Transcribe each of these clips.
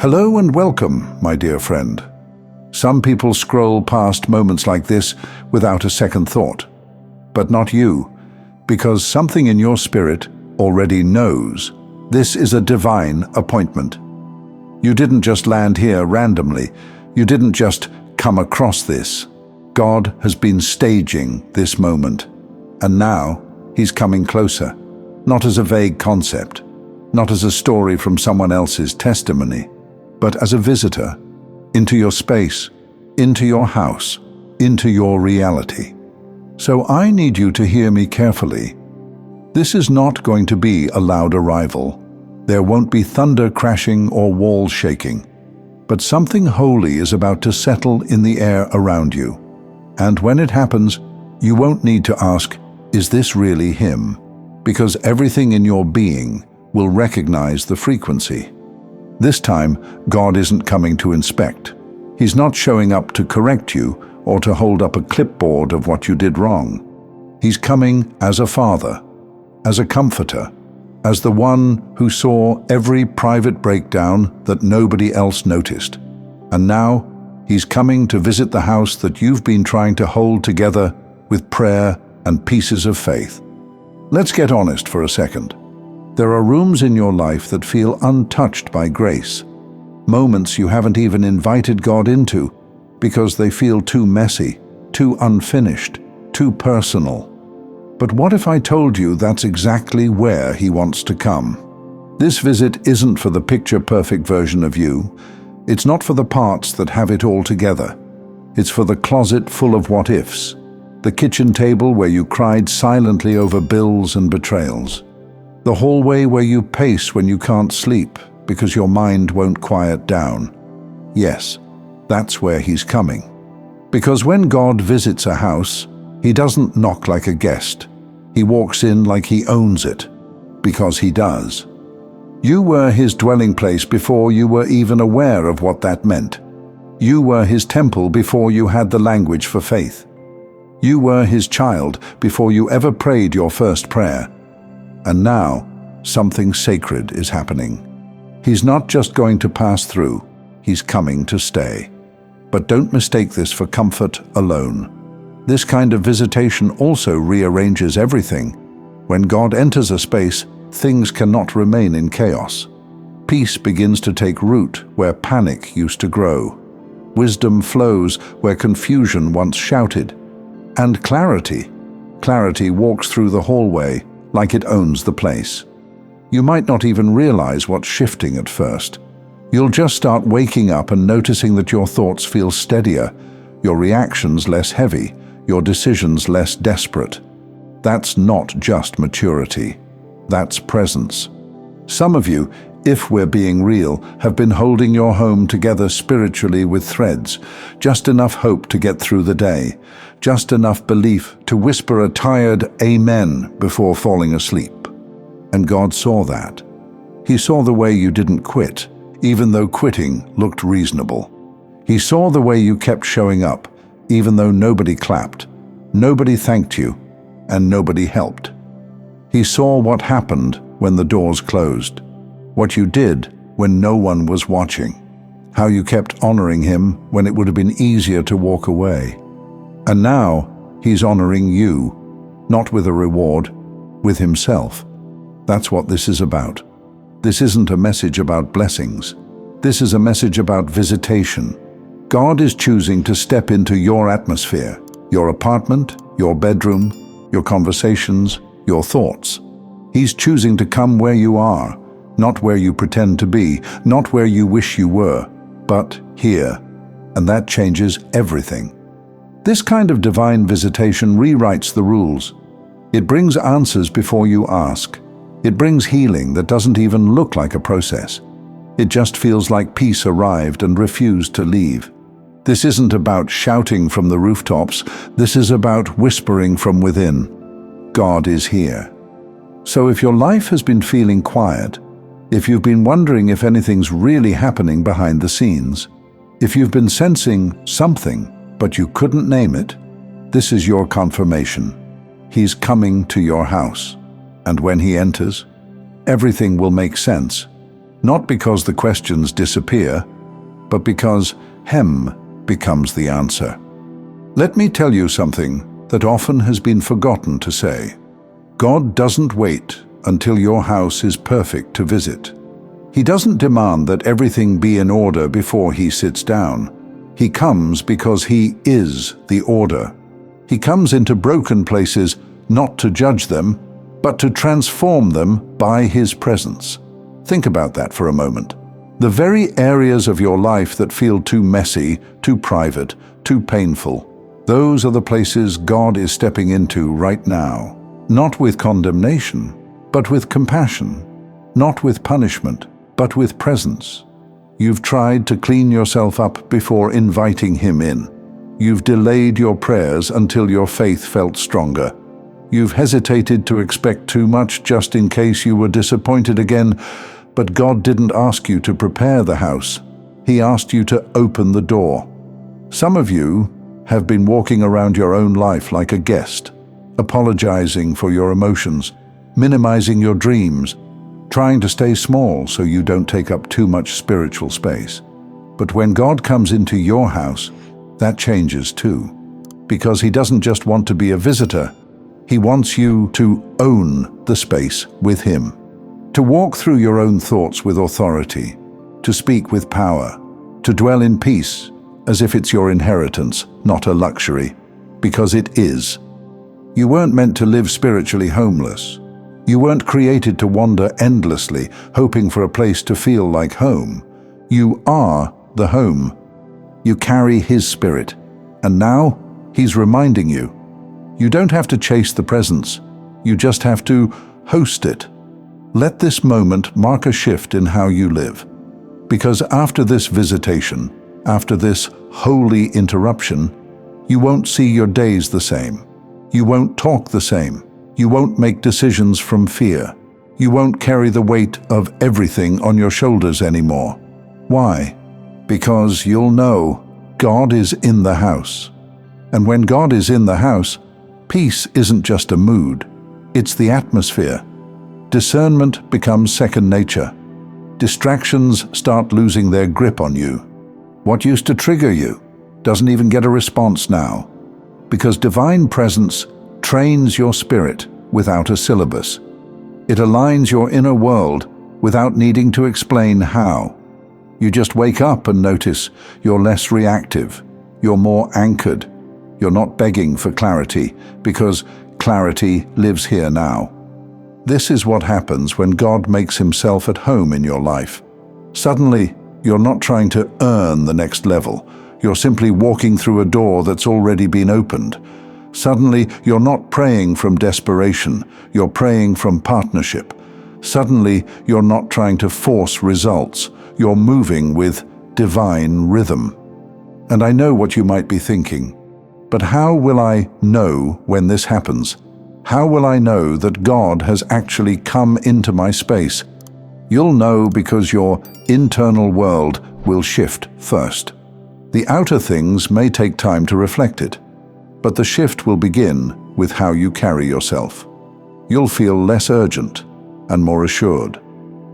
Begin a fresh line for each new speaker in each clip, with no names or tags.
Hello and welcome, my dear friend. Some people scroll past moments like this without a second thought. But not you, because something in your spirit already knows this is a divine appointment. You didn't just land here randomly. You didn't just come across this. God has been staging this moment. And now he's coming closer, not as a vague concept, not as a story from someone else's testimony, but as a visitor into your space, into your house, into your reality. So I need you to hear me carefully. This is not going to be a loud arrival. There won't be thunder crashing or walls shaking. But something holy is about to settle in the air around you. And when it happens, you won't need to ask, is this really him? Because everything in your being will recognize the frequency. This time, God isn't coming to inspect. He's not showing up to correct you or to hold up a clipboard of what you did wrong. He's coming as a father, as a comforter, as the one who saw every private breakdown that nobody else noticed. And now, he's coming to visit the house that you've been trying to hold together with prayer and pieces of faith. Let's get honest for a second. There are rooms in your life that feel untouched by grace, moments you haven't even invited God into because they feel too messy, too unfinished, too personal. But what if I told you that's exactly where he wants to come? This visit isn't for the picture-perfect version of you. It's not for the parts that have it all together. It's for the closet full of what-ifs, the kitchen table where you cried silently over bills and betrayals, the hallway where you pace when you can't sleep because your mind won't quiet down. Yes, that's where he's coming. Because when God visits a house, he doesn't knock like a guest. He walks in like he owns it, because he does. You were his dwelling place before you were even aware of what that meant. You were his temple before you had the language for faith. You were his child before you ever prayed your first prayer. And now, something sacred is happening. He's not just going to pass through, he's coming to stay. But don't mistake this for comfort alone. This kind of visitation also rearranges everything. When God enters a space, things cannot remain in chaos. Peace begins to take root where panic used to grow. Wisdom flows where confusion once shouted. And clarity walks through the hallway like it owns the place. You might not even realize what's shifting at first. You'll just start waking up and noticing that your thoughts feel steadier, your reactions less heavy, your decisions less desperate. That's not just maturity. That's presence. Some of you, if we're being real, have been holding your home together spiritually with threads, just enough hope to get through the day, just enough belief to whisper a tired amen before falling asleep. And God saw that. He saw the way you didn't quit, even though quitting looked reasonable. He saw the way you kept showing up, even though nobody clapped, nobody thanked you, and nobody helped. He saw what happened when the doors closed, what you did when no one was watching, how you kept honoring him when it would have been easier to walk away. And now, he's honoring you, not with a reward, with himself. That's what this is about. This isn't a message about blessings. This is a message about visitation. God is choosing to step into your atmosphere, your apartment, your bedroom, your conversations, your thoughts. He's choosing to come where you are, not where you pretend to be, not where you wish you were, but here. And that changes everything. This kind of divine visitation rewrites the rules. It brings answers before you ask. It brings healing that doesn't even look like a process. It just feels like peace arrived and refused to leave. This isn't about shouting from the rooftops. This is about whispering from within. God is here. So if your life has been feeling quiet, if you've been wondering if anything's really happening behind the scenes, if you've been sensing something but you couldn't name it, this is your confirmation. He's coming to your house. And when he enters, everything will make sense. Not because the questions disappear, but because Hem becomes the answer. Let me tell you something that often has been forgotten to say. God doesn't wait until your house is perfect to visit. He doesn't demand that everything be in order before he sits down. He comes because he is the order. He comes into broken places not to judge them, but to transform them by his presence. Think about that for a moment. The very areas of your life that feel too messy, too private, too painful, those are the places God is stepping into right now. Not with condemnation, but with compassion. Not with punishment, but with presence. You've tried to clean yourself up before inviting him in. You've delayed your prayers until your faith felt stronger. You've hesitated to expect too much just in case you were disappointed again, but God didn't ask you to prepare the house. He asked you to open the door. Some of you have been walking around your own life like a guest, apologizing for your emotions, minimizing your dreams, trying to stay small so you don't take up too much spiritual space. But when God comes into your house, that changes too. Because he doesn't just want to be a visitor, he wants you to own the space with him. To walk through your own thoughts with authority, to speak with power, to dwell in peace as if it's your inheritance, not a luxury, because it is. You weren't meant to live spiritually homeless. You weren't created to wander endlessly, hoping for a place to feel like home. You are the home. You carry his spirit, and now he's reminding you. You don't have to chase the presence. You just have to host it. Let this moment mark a shift in how you live. Because after this visitation, after this holy interruption, you won't see your days the same. You won't talk the same. You won't make decisions from fear. You won't carry the weight of everything on your shoulders anymore. Why? Because you'll know God is in the house. And when God is in the house, peace isn't just a mood, it's the atmosphere. Discernment becomes second nature. Distractions start losing their grip on you. What used to trigger you doesn't even get a response now, because divine presence trains your spirit without a syllabus. It aligns your inner world without needing to explain how. You just wake up and notice you're less reactive, you're more anchored. You're not begging for clarity, because clarity lives here now. This is what happens when God makes himself at home in your life. Suddenly, you're not trying to earn the next level. You're simply walking through a door that's already been opened. Suddenly, you're not praying from desperation. You're praying from partnership. Suddenly, you're not trying to force results. You're moving with divine rhythm. And I know what you might be thinking. But how will I know when this happens? How will I know that God has actually come into my space? You'll know because your internal world will shift first. The outer things may take time to reflect it, but the shift will begin with how you carry yourself. You'll feel less urgent and more assured,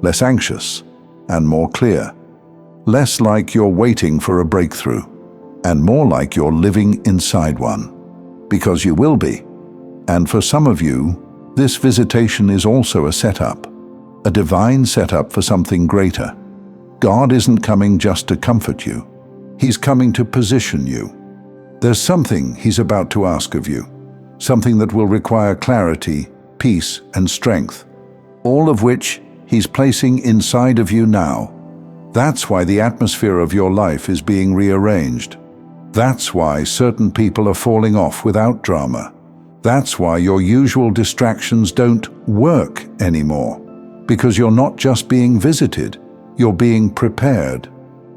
less anxious and more clear, less like you're waiting for a breakthrough, and more like you're living inside one. Because you will be. And for some of you, this visitation is also a setup, a divine setup for something greater. God isn't coming just to comfort you. He's coming to position you. There's something he's about to ask of you, something that will require clarity, peace, and strength, all of which he's placing inside of you now. That's why the atmosphere of your life is being rearranged. That's why certain people are falling off without drama. That's why your usual distractions don't work anymore. Because you're not just being visited, you're being prepared.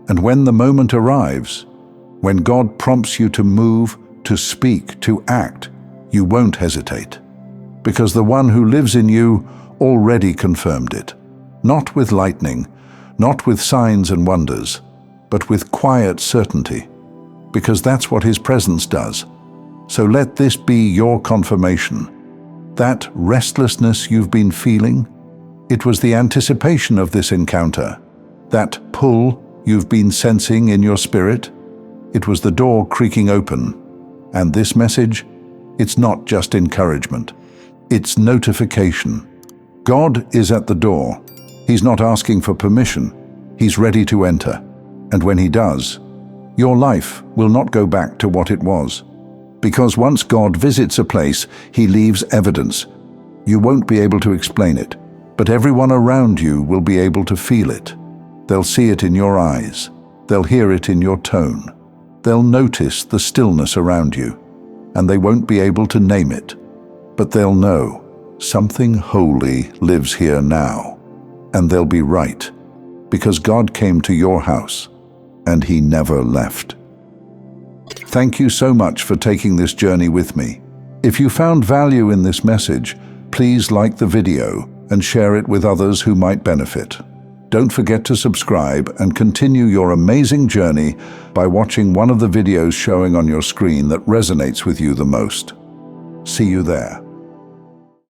And when the moment arrives, when God prompts you to move, to speak, to act, you won't hesitate. Because the one who lives in you already confirmed it. Not with lightning, not with signs and wonders, but with quiet certainty. Because that's what his presence does. So let this be your confirmation. That restlessness you've been feeling, it was the anticipation of this encounter. That pull you've been sensing in your spirit? It was the door creaking open. And this message? It's not just encouragement. It's notification. God is at the door. He's not asking for permission. He's ready to enter. And when he does, your life will not go back to what it was. Because once God visits a place, he leaves evidence. You won't be able to explain it, but everyone around you will be able to feel it. They'll see it in your eyes. They'll hear it in your tone. They'll notice the stillness around you, and they won't be able to name it, but they'll know something holy lives here now. And they'll be right, because God came to your house, and he never left. Thank you so much for taking this journey with me. If you found value in this message, please like the video and share it with others who might benefit. Don't forget to subscribe and continue your amazing journey by watching one of the videos showing on your screen that resonates with you the most. See you there.